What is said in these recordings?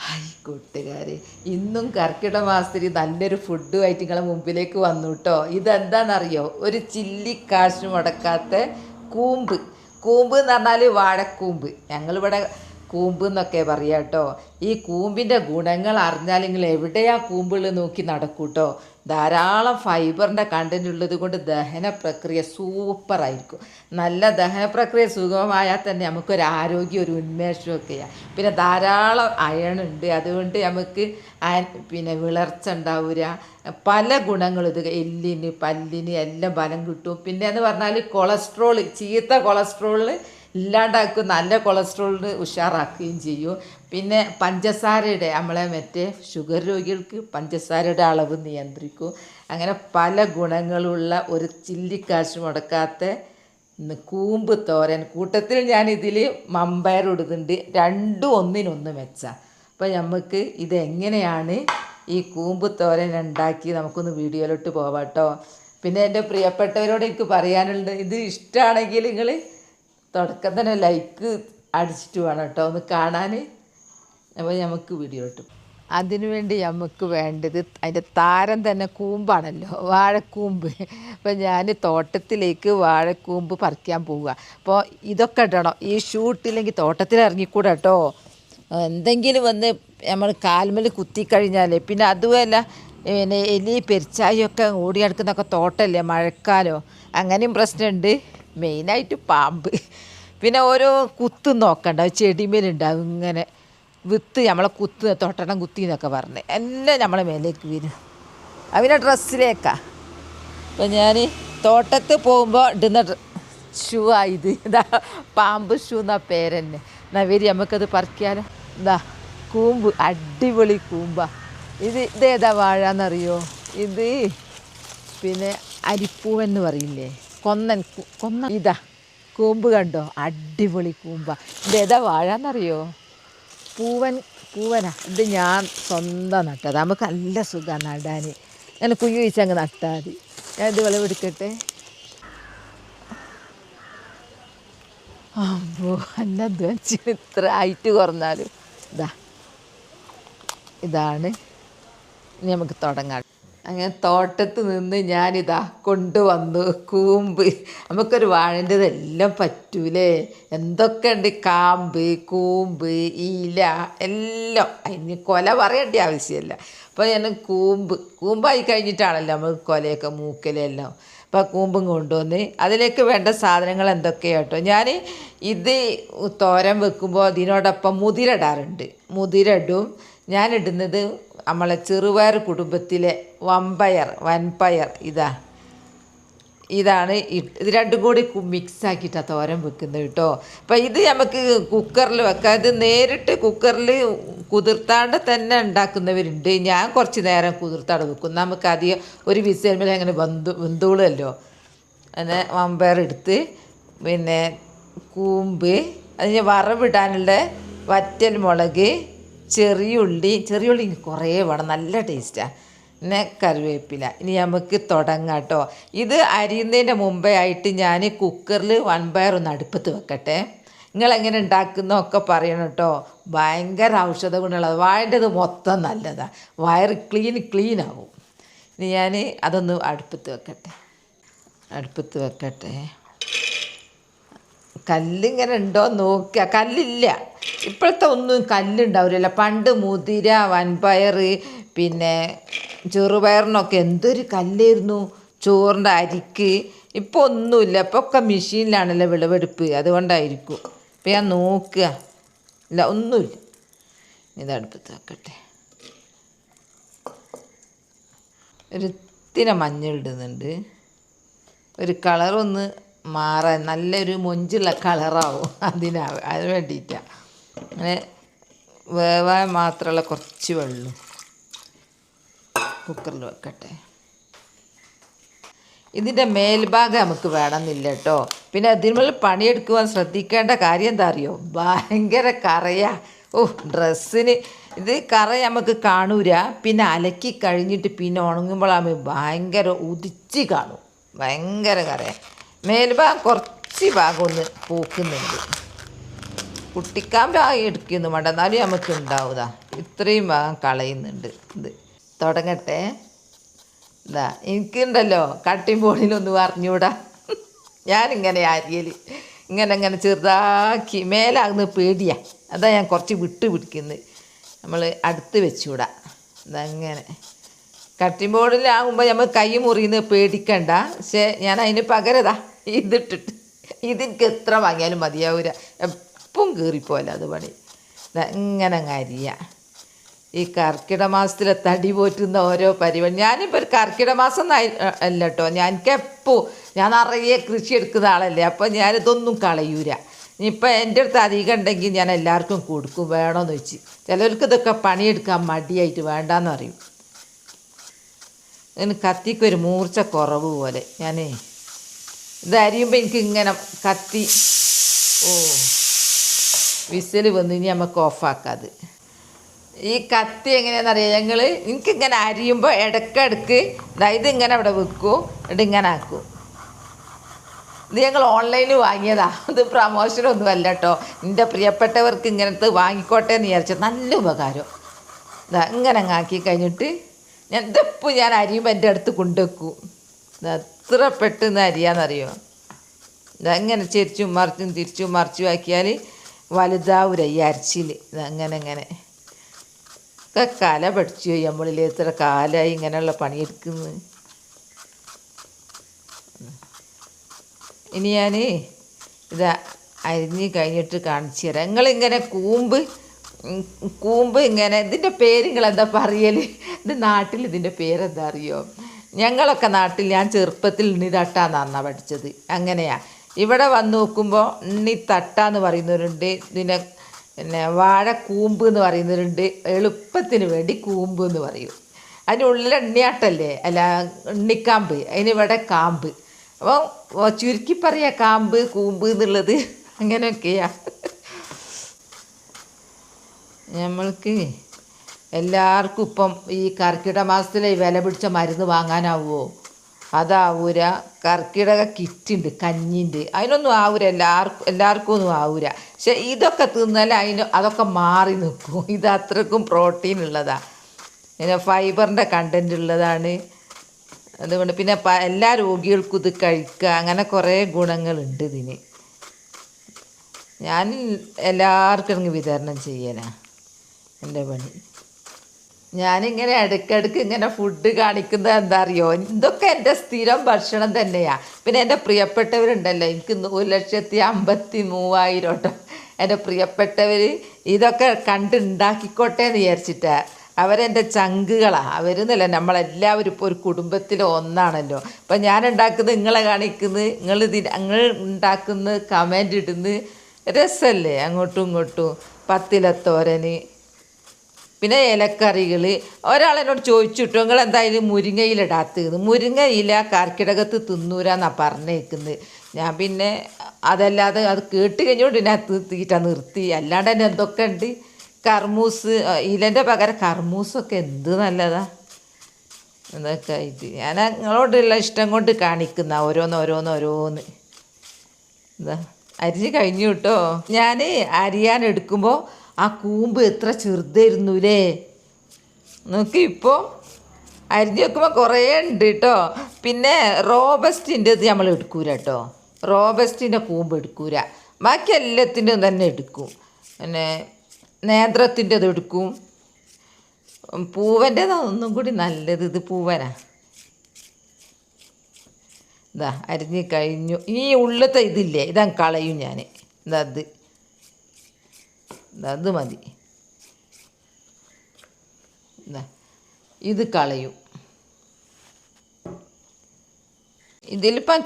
Hi കൂട്ടുകാരെ, ഇന്നും കർക്കിടക മാസത്തിൽ നല്ലൊരു ഫുഡുമായിട്ട് നിങ്ങളെ മുമ്പിലേക്ക് വന്നു കേട്ടോ. ഇതെന്താണെന്നറിയോ? ഒരു ചില്ലി കാശ് മുടക്കാത്ത കൂമ്പ്. കൂമ്പ് എന്ന് പറഞ്ഞാൽ വാഴക്കൂമ്പ്, ഞങ്ങളിവിടെ കൂമ്പ് എന്നൊക്കെ പറയാം കേട്ടോ. ഈ കൂമ്പിൻ്റെ ഗുണങ്ങൾ അറിഞ്ഞാൽ നിങ്ങൾ എവിടെയാ കൂമ്പുകൾ നോക്കി നടക്കൂട്ടോ. ധാരാളം ഫൈബറിൻ്റെ കണ്ടൻറ് ഉള്ളത് കൊണ്ട് ദഹന പ്രക്രിയ സൂപ്പറായിരിക്കും. നല്ല ദഹന പ്രക്രിയ സുഗമമായാൽ തന്നെ നമുക്കൊരു ആരോഗ്യം, ഒരു ഉന്മേഷമൊക്കെയാണ്. പിന്നെ ധാരാളം അയൺ ഉണ്ട്, അതുകൊണ്ട് നമുക്ക് വിളർച്ച ഉണ്ടാവില്ല. പല ഗുണങ്ങളും ഇത് എല്ലിന്, പല്ലിന് എല്ലാം ബലം കിട്ടും. പിന്നെ എന്ന് പറഞ്ഞാൽ കൊളസ്ട്രോൾ, ചീത്ത കൊളസ്ട്രോളിന് ഇല്ലാണ്ടാക്കും, നല്ല കൊളസ്ട്രോളിന് ഉഷാറാക്കുകയും ചെയ്യും. പിന്നെ പഞ്ചസാരയുടെ, നമ്മളെ മറ്റേ ഷുഗർ രോഗികൾക്ക് പഞ്ചസാരയുടെ അളവ് നിയന്ത്രിക്കും. അങ്ങനെ പല ഗുണങ്ങളുള്ള ഒരു ചില്ലിക്കാശ് മുടക്കാത്ത കൂമ്പ് തോരൻ. കൂട്ടത്തിൽ ഞാനിതിൽ മമ്പയർ ഇടുന്നുണ്ട്, രണ്ടും ഒന്നിനൊന്ന് മെച്ചാം. അപ്പോൾ നമുക്ക് ഇതെങ്ങനെയാണ് ഈ കൂമ്പ് തോരൻ ഉണ്ടാക്കി നമുക്കൊന്ന് വീഡിയോയിലോട്ട് പോവാം കേട്ടോ. പിന്നെ എൻ്റെ പ്രിയപ്പെട്ടവരോട് എനിക്ക് പറയാനുള്ളത്, ഇത് ഇഷ്ടമാണെങ്കിൽ നിങ്ങൾ തുടക്കം തന്നെ ലൈക്ക് അടിച്ചിട്ട് വേണം കേട്ടോ ഒന്ന് കാണാൻ. അപ്പോൾ നമുക്ക് വീഡിയോ കിട്ടും. അതിനുവേണ്ടി നമുക്ക് വേണ്ടത് അതിൻ്റെ താരം തന്നെ കൂമ്പാണല്ലോ, വാഴക്കൂമ്പ്. അപ്പോൾ ഞാൻ തോട്ടത്തിലേക്ക് വാഴക്കൂമ്പ് പറിക്കാൻ പോവുക. അപ്പോൾ ഇതൊക്കെ ഇടണം. ഈ ഷൂട്ടില്ലെങ്കിൽ തോട്ടത്തിൽ ഇറങ്ങിക്കൂടാ കേട്ടോ. എന്തെങ്കിലും വന്ന് നമ്മൾ കാൽമേൽ കുത്തിക്കഴിഞ്ഞാൽ പിന്നെ അതുമല്ല, പിന്നെ എലി പെരിച്ചായൊക്കെ ഓടി നടക്കുന്നൊക്കെ തോട്ടമല്ലേ, മഴക്കാലം, അങ്ങനെയും പ്രശ്നമുണ്ട്. മെയിനായിട്ട് പാമ്പ്. പിന്നെ ഓരോ കുത്തും നോക്കണ്ട, ചെടിമേലുണ്ടാവും ഇങ്ങനെ വിത്ത്, നമ്മളെ കുത്ത് തൊട്ടണം കുത്തി എന്നൊക്കെ പറഞ്ഞ് എല്ലാം നമ്മളെ മേലേക്ക് വരും, അവൻ്റെ ഡ്രസ്സിലേക്കാണ്. അപ്പം ഞാൻ തോട്ടത്ത് പോകുമ്പോൾ ഇടുന്ന ഷൂ ആയത് ഇതാ, പാമ്പ് ഷൂ എന്നാ പേരെന്നെ. എന്നാൽ വരി നമുക്കത് പറിക്കാലോ. ഇതാ കൂമ്പ്, അടിപൊളി കൂമ്പാ. ഇതേതാ വാഴ എന്നറിയോ? ഇത് പിന്നെ അരിപ്പൂവൻ എന്ന് പറയില്ലേ, കൊന്നൻ. ഇതാ കൂമ്പ് കണ്ടോ, അടിപൊളി കൂമ്പ. ഇതേതാ വാഴ എന്നറിയോ? പൂവനാ. ഇത് ഞാൻ സ്വന്തം നട്ടത്. നമുക്ക് നല്ല സുഖമാണ് നടാൻ. ഞാൻ കുഞ്ഞു വീച്ചങ്ങ് നട്ടാൽ മതി. ഞാൻ ഇത് വിളവെടുക്കട്ടെ. അമ്പോ എന്നെ ധ്വനിച്ച് ഇത്ര ഹൈറ്റ് കുറഞ്ഞാലും ഇതാണ്. ഇനി നമുക്ക് തുടങ്ങാം. അങ്ങനെ തോട്ടത്ത് നിന്ന് ഞാനിതാ കൊണ്ടുവന്നു കൂമ്പ്. നമുക്കൊരു വാഴൻ്റെതെല്ലാം പറ്റൂലേ, എന്തൊക്കെ ഉണ്ട്, കാമ്പ്, കൂമ്പ്, ഇല എല്ലാം. അതിന് കൊല പറയേണ്ട ആവശ്യമില്ല. അപ്പോൾ ഞാൻ കൂമ്പായി കഴിഞ്ഞിട്ടാണല്ലോ നമ്മൾ കൊലയൊക്കെ മൂക്കലെല്ലാം. അപ്പോൾ കൂമ്പും കൊണ്ടുവന്ന് അതിലേക്ക് വേണ്ട സാധനങ്ങൾ എന്തൊക്കെയാണ് കേട്ടോ. ഞാൻ ഇത് തോരൻ വെക്കുമ്പോൾ അതിനോടൊപ്പം മുതിര ഇടാറുണ്ട്. മുതിര ഇടും. ഞാനിടുന്നത് നമ്മളെ ചെറുപയർ കുടുംബത്തിലെ വൻപയർ ഇതാണ്. ഇത് രണ്ടും കൂടി മിക്സാക്കിയിട്ടാണ് തോരൻ വെക്കുന്നത് കേട്ടോ. അപ്പോൾ ഇത് നമുക്ക് കുക്കറിൽ വെക്കാം. ഇത് നേരിട്ട് കുക്കറിൽ കുതിർത്താണ്ട് തന്നെ ഉണ്ടാക്കുന്നവരുണ്ട്. ഞാൻ കുറച്ച് നേരം കുതിർത്താണ്ട് വെക്കും. നമുക്ക് അധികം ഒരു വിസിൽ അങ്ങനെ വെന്തോളുമല്ലോ. അങ്ങനെ വൻപയർ എടുത്ത്, പിന്നെ കൂമ്പ്, അതിന് വറവിടാനുള്ള വറ്റൽ മുളക്, ചെറിയുള്ളി കുറേ വേണം, നല്ല ടേസ്റ്റാണ്. പിന്നെ കറിവേപ്പില. ഇനി നമുക്ക് തുടങ്ങാം കേട്ടോ. ഇത് അരിയുന്നതിൻ്റെ മുമ്പേ ആയിട്ട് ഞാൻ കുക്കറിൽ വൻപയർ ഒന്ന് അടുപ്പത്ത് വെക്കട്ടെ. നിങ്ങളെങ്ങനെ ഉണ്ടാക്കുന്നതൊക്കെ പറയണം കേട്ടോ. ഭയങ്കര ഔഷധ ഗുണമുള്ളത്, വാഴേണ്ടത് മൊത്തം നല്ലതാണ്, വയറ് ക്ലീൻ ആവും. ഇനി ഞാൻ അതൊന്ന് അടുപ്പത്ത് വെക്കട്ടെ. കല്ലിങ്ങനെ ഉണ്ടോ നോക്കുക. കല്ലില്ല, ഇപ്പോഴത്തെ ഒന്നും കല്ലുണ്ടാവില്ല. പണ്ട് മുതിര, വൻപയർ, പിന്നെ ചെറുപയറിനൊക്കെ എന്തൊരു കല്ലായിരുന്നു, ചോറിൻ്റെ അരിക്ക്. ഇപ്പോൾ ഒന്നുമില്ല, ഇപ്പോൾ ഒക്കെ മെഷീനിലാണല്ലോ വിളവെടുപ്പ്, അതുകൊണ്ടായിരിക്കും. ഇപ്പം ഞാൻ നോക്കുക, ഇല്ല ഒന്നുമില്ല. ഇതടുപ്പത്ത് വെക്കട്ടെ. ഒരു ഇത്തിരി മഞ്ഞൾ ഇടുന്നുണ്ട്, ഒരു കളറൊന്ന് മാറാൻ, നല്ലൊരു മൊഞ്ചുള്ള കളറാവും, അതിന് വേണ്ടിയിട്ടാണ്. അങ്ങനെ വേവാൻ മാത്രമുള്ള കുറച്ച് വെള്ളം കുക്കറിൽ വെക്കട്ടെ. ഇതിൻ്റെ മേൽഭാഗം നമുക്ക് വേണമെന്നില്ല കേട്ടോ. പിന്നെ അതിന്മേൽ പണിയെടുക്കുവാൻ ശ്രദ്ധിക്കേണ്ട കാര്യം എന്താ അറിയോ? ഭയങ്കര കറയാ. ഡ്രസ്സിന് ഇത് കറ നമുക്ക് കാണൂല. പിന്നെ അലക്കി കഴിഞ്ഞിട്ട് പിന്നെ ഉണങ്ങുമ്പോഴാകുമ്പോൾ ഭയങ്കര ഉദിച്ച് കാണും, ഭയങ്കര കറയാണ്. മേൽഭാഗം കുറച്ച് ഭാഗം ഒന്ന് പൂക്കുന്നുണ്ട്. കുട്ടിക്കാമ്പായി എടുക്കുന്നു വേണ്ട, എന്നാലും നമുക്ക് ഉണ്ടാവുക. ഇത്രയും ഭാഗം കളയുന്നുണ്ട്. ഇത് തുടങ്ങട്ടെ. ഇതാ എനിക്കുണ്ടല്ലോ കട്ടിങ് ബോർഡിലൊന്നും അറിഞ്ഞൂടാ. ഞാനിങ്ങനെ അരിയൽ ഇങ്ങനെ ചെറുതാക്കി മേലാകുന്ന പേടിയാ. അതാ ഞാൻ കുറച്ച് വിട്ട് പിടിക്കുന്നത്. നമ്മൾ അടുത്ത് വെച്ചുകൂടാ. ഇതങ്ങനെ കട്ടിങ് ബോർഡിലാകുമ്പോൾ നമ്മൾ കൈ മുറിയുന്നത് പേടിക്കണ്ട. പക്ഷേ ഞാൻ അതിന് പകരതാ ഇതിട്ടിട്ട് ഇതെനിക്ക് എത്ര വാങ്ങിയാലും മതിയാവൂല. എപ്പം കീറിപ്പോല അത് പണി. ഇങ്ങനെ അരിയ. ഈ കർക്കിട മാസത്തിലെ തടി പോറ്റുന്ന ഓരോ പരിപാടി. ഞാനിപ്പോൾ ഒരു കർക്കിട മാസം അല്ല കേട്ടോ, എനിക്കെപ്പോൾ ഞാൻ നിറയെ കൃഷി എടുക്കുന്ന ആളല്ലേ. അപ്പോൾ ഞാനിതൊന്നും കളയൂല. ഇനിയിപ്പോൾ എൻ്റെ അടുത്ത് അധികം ഉണ്ടെങ്കിൽ ഞാൻ എല്ലാവർക്കും കൊടുക്കും വേണമെന്ന് വെച്ച്. ചിലർക്ക് ഇതൊക്കെ പണിയെടുക്കാൻ മടിയായിട്ട് വേണ്ടാന്ന് പറയും. അതിന് കത്തിക്കൊരു മൂർച്ച കുറവ് പോലെ. ഞാൻ ഇത് അരിയുമ്പോൾ എനിക്ക് ഇങ്ങനെ കത്തി വിസിൽ വന്ന് ഇനി നമുക്ക് ഓഫാക്കാത്. ഈ കത്തി എങ്ങനെയാണെന്നറിയാം, ഞങ്ങൾ എനിക്കിങ്ങനെ അരിയുമ്പോൾ ഇടയ്ക്കിടയ്ക്ക് ഇത് ഇങ്ങനെ അവിടെ വെക്കും, എന്നിട്ട് ഇങ്ങനെ ആക്കും. ഇത് ഞങ്ങൾ ഓൺലൈനിൽ വാങ്ങിയതാ. ഇത് പ്രമോഷനൊന്നും അല്ല കേട്ടോ. എൻ്റെ പ്രിയപ്പെട്ടവർക്ക് ഇങ്ങനത്തെ വാങ്ങിക്കോട്ടെ എന്ന് വിചാരിച്ചാൽ നല്ല ഉപകാരം. ഇങ്ങനെ ആക്കി കഴിഞ്ഞിട്ട് ഇതിപ്പോൾ ഞാൻ അരിയുമ്പോൾ എൻ്റെ അടുത്ത് കൊണ്ടുവെക്കും. എത്ര പെട്ടെന്ന് അരിയാന്നറിയോ. ഇതങ്ങനെ തിരിച്ചും മറിച്ചും ആക്കിയാൽ വലുതാവൂല ഈ അരച്ചിൽ. ഇതങ്ങനെ ഒക്കെ കല പഠിച്ചു പോയി നമ്മളിൽ. എത്ര കാലമായി ഇങ്ങനെയുള്ള പണിയെടുക്കുന്നത്. ഇനി ഞാൻ ഇത് അരിഞ്ഞ് കഴിഞ്ഞിട്ട് കാണിച്ചു തരാം. നിങ്ങളിങ്ങനെ കൂമ്പ് ഇങ്ങനെ ഇതിൻ്റെ പേര് നിങ്ങളെന്താ പറയൽ? ഇത് നാട്ടിൽ ഇതിൻ്റെ പേരെന്താ അറിയോ? ഞങ്ങളൊക്കെ നാട്ടിൽ ഞാൻ ചെറുപ്പത്തിൽ ഉണ്ണിത്തട്ടാന്നാണ് പഠിച്ചത്. അങ്ങനെയാ. ഇവിടെ വന്ന് നോക്കുമ്പോൾ ഉണ്ണിത്തട്ടാന്ന് പറയുന്നവരുണ്ട്, പിന്നെ വാഴക്കൂമ്പ് എന്ന് പറയുന്നവരുണ്ട്. എളുപ്പത്തിന് വേണ്ടി കൂമ്പ് എന്ന് പറയും. അതിനുള്ളിൽ എണ്ണിയാട്ടല്ലേ, അല്ല ഉണ്ണിക്കാമ്പ്. അതിനിവിടെ കാമ്പ്. അപ്പോൾ ചുരുക്കി പറയാ കാമ്പ് കൂമ്പ് എന്നുള്ളത്. അങ്ങനെയൊക്കെയാ. നമ്മൾക്ക് എല്ലാവർക്കും ഇപ്പം ഈ കർക്കിടക മാസത്തിലെ വില പിടിച്ച മരുന്ന് വാങ്ങാനാവുമോ? അതാവൂര. കർക്കിടക കിറ്റുണ്ട്, കഞ്ഞിൻ്റെ, അതിനൊന്നും ആവൂര. എല്ലാവർക്കും ഒന്നും ആവൂര. പക്ഷെ ഇതൊക്കെ തിന്നാൽ അതൊക്കെ മാറി നിൽക്കും. ഇത് അത്രക്കും പ്രോട്ടീൻ ഉള്ളതാണ്, പിന്നെ ഫൈബറിൻ്റെ കണ്ടൻറ്റ് ഉള്ളതാണ്. അതുകൊണ്ട് പിന്നെ എല്ലാ രോഗികൾക്കും ഇത് കഴിക്കുക. അങ്ങനെ കുറേ ഗുണങ്ങളുണ്ട് ഇതിന്. ഞാൻ എല്ലാവർക്കും വിതരണം ചെയ്യാനാണ് എൻ്റെ പണി. ഞാനിങ്ങനെ ഇടയ്ക്കിടയ്ക്ക് ഇങ്ങനെ ഫുഡ് കാണിക്കുന്നത് എന്താ അറിയോ? ഇതൊക്കെ എൻ്റെ സ്ഥിരം ഭക്ഷണം തന്നെയാണ്. പിന്നെ എൻ്റെ പ്രിയപ്പെട്ടവരുണ്ടല്ലോ, എനിക്ക് 1,53,000 കേട്ടോ എൻ്റെ പ്രിയപ്പെട്ടവർ. ഇതൊക്കെ കണ്ടുണ്ടാക്കിക്കോട്ടെ എന്ന് വിചാരിച്ചിട്ടാണ്. അവരെൻ്റെ ചങ്കുകളാണ്. അവരെന്നല്ല, നമ്മളെല്ലാവരും ഇപ്പോൾ ഒരു കുടുംബത്തിൽ ഒന്നാണല്ലോ. അപ്പം ഞാൻ ഉണ്ടാക്കുന്നത് നിങ്ങളെ കാണിക്കുന്നത്, നിങ്ങൾ ഉണ്ടാക്കുന്നത് കമൻ്റ് ഇടുന്നത് രസമല്ലേ അങ്ങോട്ടും ഇങ്ങോട്ടും. പത്തിലത്തോരന്, പിന്നെ ഇലക്കറികൾ. ഒരാളെന്നോട് ചോദിച്ചു കിട്ടും, നിങ്ങൾ എന്തായാലും മുരിങ്ങയിലിടാത്തത്. മുരിങ്ങയില കർക്കിടകത്ത് തിന്നൂരാന്നാണ് പറഞ്ഞേക്കുന്നത്. ഞാൻ പിന്നെ അതല്ലാതെ അത് കേട്ട് കഴിഞ്ഞുകൊണ്ട് ഇതിനകത്ത് തീറ്റ നിർത്തി. അല്ലാണ്ട് തന്നെ എന്തൊക്കെ ഉണ്ട്. കർമൂസ്, ഇലൻ്റെ പകരം കർമൂസൊക്കെ എന്ത് നല്ലതാ. എന്നൊക്കെ ആയിട്ട് ഞാൻ നിങ്ങളോടുള്ള ഇഷ്ടം കൊണ്ട് കാണിക്കുന്ന ഓരോന്ന്. എന്താ അരിഞ്ഞ് കഴിഞ്ഞു കേട്ടോ. ഞാൻ അരിയാൻ എടുക്കുമ്പോൾ ആ കൂമ്പ് എത്ര ചെറുതായിരുന്നുല്ലേ. നോക്കി ഇപ്പോൾ അരിഞ്ഞ് വെക്കുമ്പോൾ കുറേ ഉണ്ട് കേട്ടോ. പിന്നെ റോബസ്റ്റിൻ്റെ ഇത് നമ്മൾ എടുക്കൂല കേട്ടോ. റോബസ്റ്റിൻ്റെ കൂമ്പ് എടുക്കൂല. ബാക്കി എല്ലാത്തിൻ്റെയും തന്നെ എടുക്കും. പിന്നെ നേന്ത്രത്തിൻ്റെ ഇത് എടുക്കും. പൂവൻ്റെതാണ് ഒന്നും കൂടി നല്ലത്. ഇത് പൂവനാ. ഇതാ അരിഞ്ഞ് കഴിഞ്ഞു. ഈ ഉള്ളത്തെ ഇതില്ലേ, ഇതാ കളയും ഞാൻ. അത് മതി. ഇത് കളയും. ഇതിലിപ്പം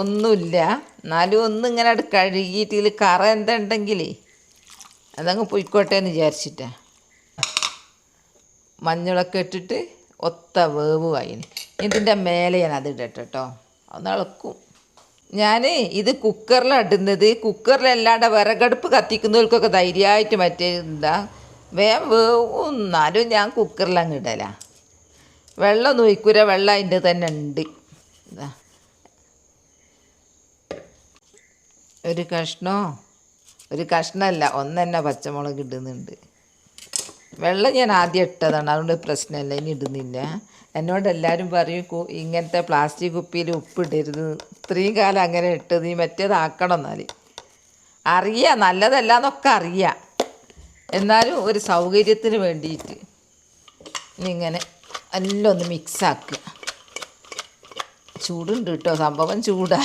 ഒന്നുമില്ല. എന്നാലും ഒന്നിങ്ങനെ കഴുകിയിട്ട് ഇതിൽ കറ എന്താ ഉണ്ടെങ്കിലേ അതങ്ങ് പൊയ്ക്കോട്ടെ എന്ന് വിചാരിച്ചിട്ടാ. മഞ്ഞളൊക്കെ ഇട്ടിട്ട് ഒത്ത വേവുമായി. ഇതിൻ്റെ മേലെ ഞാൻ അത് ഇടട്ടെ കേട്ടോ. ഒന്ന് ഇളക്കും. ഞാൻ ഇത് കുക്കറിലാണ് ഇടുന്നത്. കുക്കറിലല്ലാണ്ട് വിറകടുപ്പ് കത്തിക്കുന്നവർക്കൊക്കെ ധൈര്യമായിട്ട് വേഗം വേവും. എന്നാലും ഞാൻ കുക്കറിലങ്ങ് ഇടല. വെള്ളം ഒഴിക്കൂല. വെള്ളം അതിൻ്റെ തന്നെ ഉണ്ട്. ഒരു കഷ്ണോ ഒരു കഷ്ണമല്ല, ഒന്നെന്നെ പച്ചമുളക് ഇടുന്നുണ്ട്. വെള്ളം ഞാൻ ആദ്യം ഇട്ടതാണ്, അതുകൊണ്ട് പ്രശ്നമില്ല, ഇനി ഇടുന്നില്ല. എന്നോട് എല്ലാവരും പറയും ഇങ്ങനത്തെ പ്ലാസ്റ്റിക് കുപ്പിയിൽ ഉപ്പിടരുത്. ഇത്രയും കാലം അങ്ങനെ ഇട്ടത്, ഈ മറ്റേതാക്കണം. എന്നാൽ അറിയാം നല്ലതല്ല എന്നൊക്കെ അറിയാം, എന്നാലും ഒരു സൗകര്യത്തിന് വേണ്ടിയിട്ട് ഇങ്ങനെ എല്ലാം ഒന്ന് മിക്സാക്കുക. ചൂടുണ്ട് കേട്ടോ, സംഭവം ചൂടാ.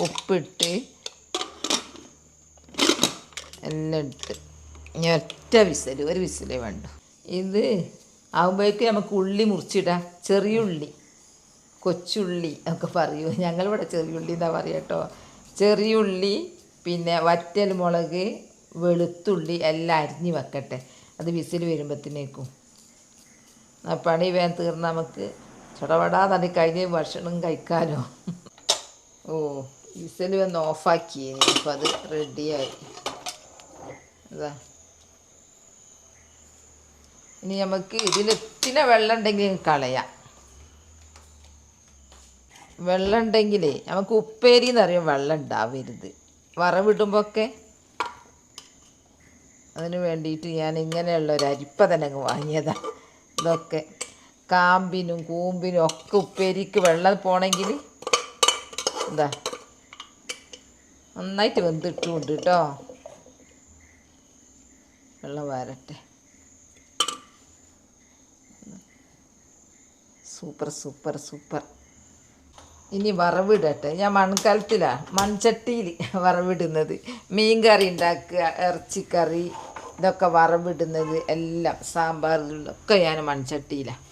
ഉപ്പിട്ട് എല്ലാം ഇട്ട് ഇനി ഒറ്റ വിസിൽ, ഒരു വിസിലേ വേണ്ട. ഇത് ആകുമ്പോഴേക്ക് നമുക്ക് ഉള്ളി മുറിച്ചിടാം. ചെറിയ ഉള്ളി, കൊച്ചുള്ളി ഒക്കെ പറയൂ, ഞങ്ങളിവിടെ ചെറിയുള്ളി എന്നാ പറയുക കേട്ടോ. ചെറിയ ഉള്ളി, പിന്നെ വറ്റൽ മുളക്, വെളുത്തുള്ളി എല്ലാം അരിഞ്ഞ് വെക്കട്ടെ. അത് വിസിൽ വരുമ്പോഴത്തേക്കും ആ പണി വേഗം തീർന്ന് നമുക്ക് ചടപടാ തന്നെ കഴിഞ്ഞ് ഭക്ഷണം കഴിക്കാമല്ലോ. ഓ, വിസിൽ വന്ന് ഓഫാക്കി, അപ്പോൾ അത് റെഡിയായി. അതാ ഇനി നമുക്ക് ഇതിലെത്തിന വെള്ളം ഉണ്ടെങ്കിൽ കളയാം. വെള്ളം ഉണ്ടെങ്കിലേ നമുക്ക് ഉപ്പേരി എന്നറിയാം, വെള്ളം ഉണ്ടാവരുത് വറവിടുമ്പോഴൊക്കെ. അതിന് വേണ്ടിയിട്ട് ഞാൻ ഇങ്ങനെയുള്ള ഒരു അരിപ്പ തന്നെ അങ്ങ് വാങ്ങിയതാണ്. ഇതൊക്കെ കാമ്പിനും കൂമ്പിനും ഒക്കെ ഉപ്പേരിക്ക് വെള്ളം പോണെങ്കിൽ എന്താ നന്നായിട്ട് വെന്തിട്ടുണ്ട് കേട്ടോ. വെള്ളം വരട്ടെ. Super super super. ഇനി വറവിടട്ടെ. ഞാൻ മൺകലത്തിലാണ്, മൺചട്ടിയിൽ വറവിടുന്നത്. മീൻ കറി ഉണ്ടാക്കുക, ഇറച്ചിക്കറി, ഇതൊക്കെ വറവിടുന്നത് എല്ലാം, സാമ്പാറിലൊക്കെ ഞാൻ മൺചട്ടിയിലാണ്.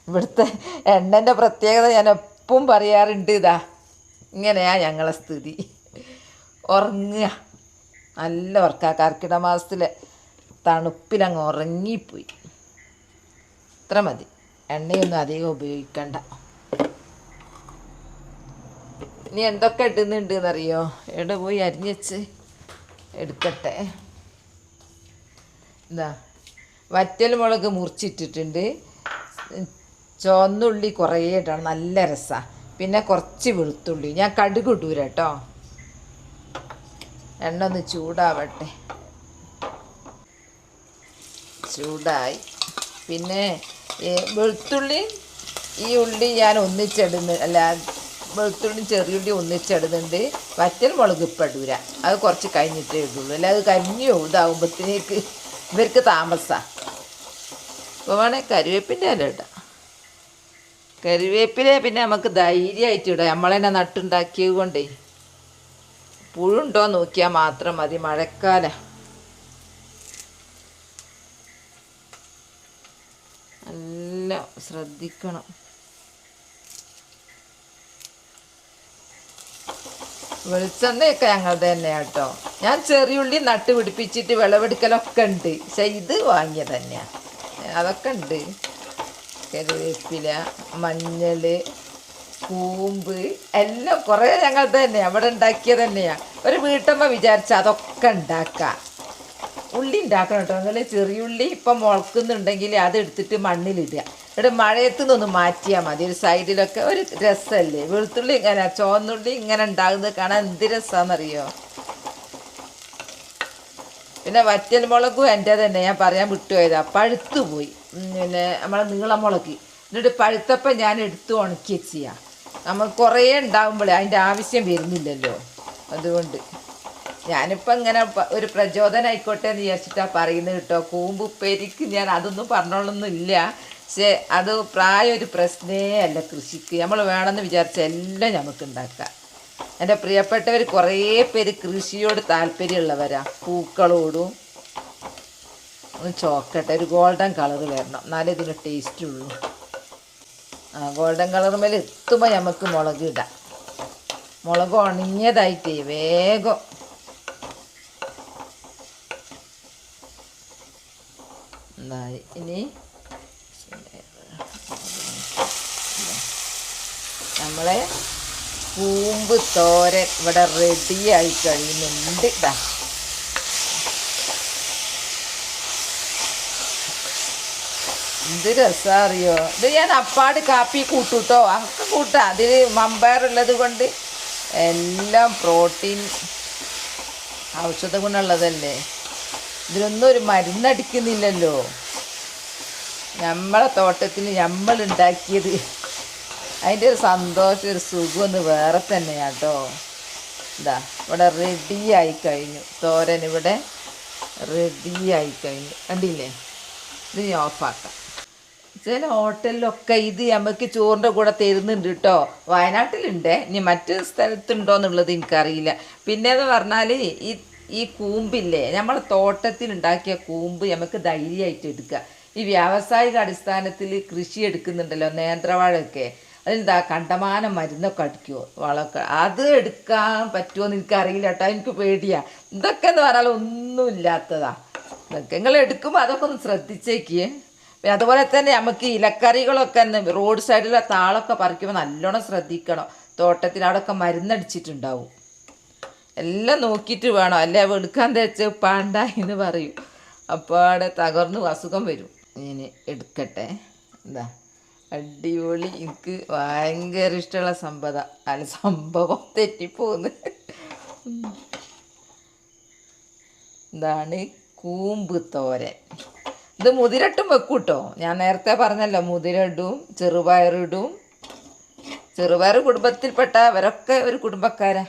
ഇവിടുത്തെ എണ്ണൻ്റെ പ്രത്യേകത ഞാൻ എപ്പം പറയാറുണ്ട്, ഇതാ ഇങ്ങനെയാ ഞങ്ങളെ സ്ഥിതി. ഉറങ്ങുക, നല്ല ഉറക്കുക. കർക്കിടക മാസത്തിലെ തണുപ്പിലങ്ങ് ഉറങ്ങിപ്പോയി. ഇത്ര മതി, എണ്ണയൊന്നും അധികം ഉപയോഗിക്കണ്ട. ഇനി എന്തൊക്കെ ഇടുന്നുണ്ട് എന്നറിയോ? എവിടെ പോയി അരിഞ്ഞ് എടുക്കട്ടെ. എന്താ വറ്റൽ മുളക് മുറിച്ചിട്ടിട്ടുണ്ട്. ചുവന്നുള്ളി കുറേ ഇടണം, നല്ല രസമാണ്. പിന്നെ കുറച്ച് വെളുത്തുള്ളി. ഞാൻ കടുക് ഇടൂല കേട്ടോ. എണ്ണ ഒന്ന് ചൂടാവട്ടെ. ചൂടായി. പിന്നെ വെളുത്തുള്ളി, ഈ ഉള്ളി ഞാൻ ഒന്നിച്ചിടുന്നു, അല്ല വെളുത്തുള്ളി ചെറിയുള്ളി ഒന്നിച്ചിടുന്നുണ്ട്. വറ്റൽ മുളക് ഇപ്പം ഇടൂല, അത് കുറച്ച് കഴിഞ്ഞിട്ടേ ഇടുള്ളൂ, അല്ല അത് കരിഞ്ഞോ ഇതാകുമ്പോഴത്തേക്ക് ഇവർക്ക് താമസമാണ്. ഇപ്പോൾ വേണേൽ കരിവേപ്പിൻ്റെ ഇല ഇടാം. കരിവേപ്പില പിന്നെ നമുക്ക് ധൈര്യമായിട്ട് ഇടാം, നമ്മളെന്നെ നട്ടുണ്ടാക്കിയത് കൊണ്ടേ. പുഴുണ്ടോ നോക്കിയാൽ മാത്രം മതി, മഴക്കാലം. നല്ല ശ്രദ്ധിക്കണം. വെളിച്ചെണ്ണയൊക്കെ ഞങ്ങളുടെ തന്നെയാണ് കേട്ടോ. ഞാൻ ചെറിയുള്ളി നട്ട് പിടിപ്പിച്ചിട്ട് വിളവെടുക്കലൊക്കെ ഉണ്ട്, പക്ഷെ ഇത് വാങ്ങിയത് തന്നെയാണ്. അതൊക്കെ ഉണ്ട്. കറിവേപ്പില, മഞ്ഞൾ, കൂമ്പ് എല്ലാം കുറേ ഞങ്ങളുടെ തന്നെയാണ്, അവിടെ ഉണ്ടാക്കിയത് തന്നെയാണ്. ഒരു വീട്ടമ്മ വിചാരിച്ചാൽ അതൊക്കെ ഉണ്ടാക്കാം. ഉള്ളി ഉണ്ടാക്കണം കേട്ടോ. നിങ്ങൾ ചെറിയുള്ളി ഇപ്പം മുളക്കുന്നുണ്ടെങ്കിൽ അതെടുത്തിട്ട് മണ്ണിലിടുക. ഇവിടെ മഴയത്തു നിന്നൊന്ന് മാറ്റിയാൽ മതി, ഒരു സൈഡിലൊക്കെ. ഒരു രസമല്ലേ വെളുത്തുള്ളി ഇങ്ങനെ, ചുവന്നുള്ളി ഇങ്ങനെ ഉണ്ടാകുന്നത് കാണാൻ എന്ത് രസമാണെന്നറിയോ. പിന്നെ വറ്റൽ മുളകും എൻ്റെ തന്നെ, ഞാൻ പറയാൻ വിട്ടുപോയതാണ്, പഴുത്തു പോയി. പിന്നെ നമ്മളെ നീളമുളക് എന്നിട്ട് പഴുത്തപ്പം ഞാൻ എടുത്ത് ഉണക്കി വെച്ചാൽ നമ്മൾ കുറേ ഉണ്ടാകുമ്പോഴേ അതിൻ്റെ ആവശ്യം വരുന്നില്ലല്ലോ. അതുകൊണ്ട് ഞാനിപ്പോൾ ഇങ്ങനെ ഒരു പ്രചോദനം ആയിക്കോട്ടെ എന്ന് വിചാരിച്ചിട്ടാണ് പറയുന്നത് കേട്ടോ. കൂമ്പ് ഉപ്പേരിക്ക് ഞാൻ അതൊന്നും പറഞ്ഞോളൊന്നുമില്ല, പക്ഷേ അത് പ്രായം ഒരു പ്രശ്നമേ അല്ല കൃഷിക്ക്. നമ്മൾ വേണമെന്ന് വിചാരിച്ച എല്ലാം നമുക്ക് ഉണ്ടാക്കാം. എൻ്റെ പ്രിയപ്പെട്ടവർ കുറേ പേര് കൃഷിയോട് താല്പര്യമുള്ളവരാ. പൂക്കളോടും ഒന്ന് ചോക്കട്ടെ, ഒരു ഗോൾഡൻ കളർ വരണം, എന്നാലേ ഇതിന് ടേസ്റ്റ് ഉള്ളൂ. ഗോൾഡൻ കളർ മേലെ എത്തുമ്പോൾ നമുക്ക് മുളക് ഇടാം. മുളക് ഉണങ്ങിയതായിട്ടേ വേഗം എന്തായി. ഇനി നമ്മളെ കൂമ്പ് തോരൻ ഇവിടെ റെഡിയായി കഴിയുന്നുണ്ട്. ഇതാ എന്ത് രസാ അറിയോ. ഇത് ഞാൻ അപ്പാട് കാപ്പി കൂട്ടൂട്ടോ, അങ്ങക്ക് കൂട്ടാം. അതിൽ മമ്പയറുള്ളത് കൊണ്ട് എല്ലാം പ്രോട്ടീൻ ഔഷധ ഗുണമുള്ളതല്ലേ. ഇതിലൊന്നും ഒരു മരുന്നടിക്കുന്നില്ലല്ലോ. നമ്മളെ തോട്ടത്തിൽ നമ്മളുണ്ടാക്കിയത്, അതിൻ്റെ ഒരു സന്തോഷം, ഒരു സുഖമൊന്ന് വേറെ തന്നെയാണ് കേട്ടോ. ഇതാ ഇവിടെ റെഡിയായി കഴിഞ്ഞു തോരൻ, ഇവിടെ റെഡിയായി കഴിഞ്ഞു. കണ്ടില്ലേ? ഇത് ഞാൻ ഓഫാക്കാം. ചില ഹോട്ടലിലൊക്കെ ഇത് നമുക്ക് ചോറിൻ്റെ കൂടെ തരുന്നുണ്ട് കേട്ടോ. വയനാട്ടിലുണ്ട്, ഇനി മറ്റ് സ്ഥലത്തുണ്ടോ എന്നുള്ളത് എനിക്കറിയില്ല. പിന്നെയെന്ന് പറഞ്ഞാൽ ഈ കൂമ്പില്ലേ, നമ്മളെ തോട്ടത്തിലുണ്ടാക്കിയ കൂമ്പ് നമുക്ക് ധൈര്യമായിട്ട് എടുക്കുക. ഈ വ്യാവസായിക അടിസ്ഥാനത്തിൽ കൃഷി എടുക്കുന്നുണ്ടല്ലോ നേന്ത്രവാഴയൊക്കെ, അതെന്താ കണ്ടമാനം മരുന്നൊക്കെ അടിക്കുമോ വളമൊക്കെ, അത് എടുക്കാൻ പറ്റുമോ എന്ന് എനിക്കറിയില്ല കേട്ടോ. എനിക്ക് പേടിയാണ്. ഇതൊക്കെ എന്ന് പറഞ്ഞാൽ ഒന്നുമില്ലാത്തതാ. ഇതൊക്കെ നിങ്ങൾ എടുക്കുമ്പോൾ അതൊക്കെ ഒന്ന് ശ്രദ്ധിച്ചേക്കേ. പിന്നെ അതുപോലെ തന്നെ നമുക്ക് ഇലക്കറികളൊക്കെ റോഡ് സൈഡിലെ താളൊക്കെ പറിക്കുമ്പോൾ നല്ലോണം ശ്രദ്ധിക്കണം. തോട്ടത്തിൽ അവിടെയൊക്കെ മരുന്നടിച്ചിട്ടുണ്ടാവും. എല്ലാം നോക്കിയിട്ട് വേണം, അല്ലേ എടുക്കാൻ തേച്ച് പാണ്ട എന്ന് പറയും. അപ്പോൾ അവിടെ തകർന്ന് അസുഖം വരും. ഇനി എടുക്കട്ടെ. എന്താ അടിപൊളി, എനിക്ക് ഭയങ്കര ഇഷ്ടമുള്ള സംഭവം തെറ്റിപ്പോന്ന്. ഇതാണ് കൂമ്പ് തോരൻ. ഇത് മുതിരട്ടും വെക്കും കേട്ടോ. ഞാൻ നേരത്തെ പറഞ്ഞല്ലോ, മുതിരടും ചെറുപയറിടും. ചെറുപയർ കുടുംബത്തിൽപ്പെട്ട അവരൊക്കെ ഒരു കുടുംബക്കാരാ.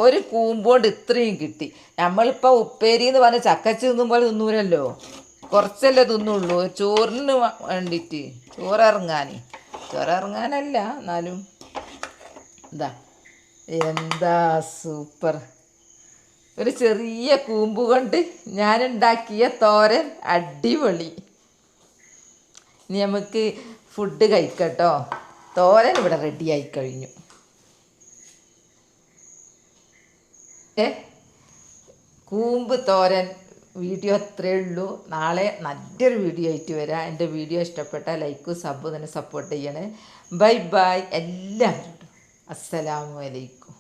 ഒരു കൂമ്പോണ്ട് ഇത്രയും കിട്ടി. നമ്മളിപ്പോൾ ഉപ്പേരി എന്ന് പറഞ്ഞ് ചക്കച്ച് തിന്നുമ്പോൾ തിന്നൂരല്ലോ, കുറച്ചല്ലേ തിന്നുള്ളൂ. ചോറിന് വേണ്ടിയിട്ട്, ചോറിറങ്ങാനല്ല എന്നാലും. എന്താ സൂപ്പർ. ഒരു ചെറിയ കൂമ്പ് കൊണ്ട് ഞാനുണ്ടാക്കിയ തോരൻ അടിപൊളി. ഇനി നമുക്ക് ഫുഡ് കഴിക്കട്ടോ. തോരൻ ഇവിടെ റെഡിയായി കഴിഞ്ഞു. കൂമ്പ് തോരൻ വീഡിയോ അത്രയേ ഉള്ളൂ. നാളെ നല്ലൊരു വീഡിയോ ആയിട്ട് വരാം. എൻ്റെ വീഡിയോ ഇഷ്ടപ്പെട്ടാൽ ലൈക്കും സബ്ബും തന്നെ സപ്പോർട്ട് ചെയ്യണേ. ബൈ ബൈ എല്ലാവരോടും. അസ്സലാമു അലൈക്കും.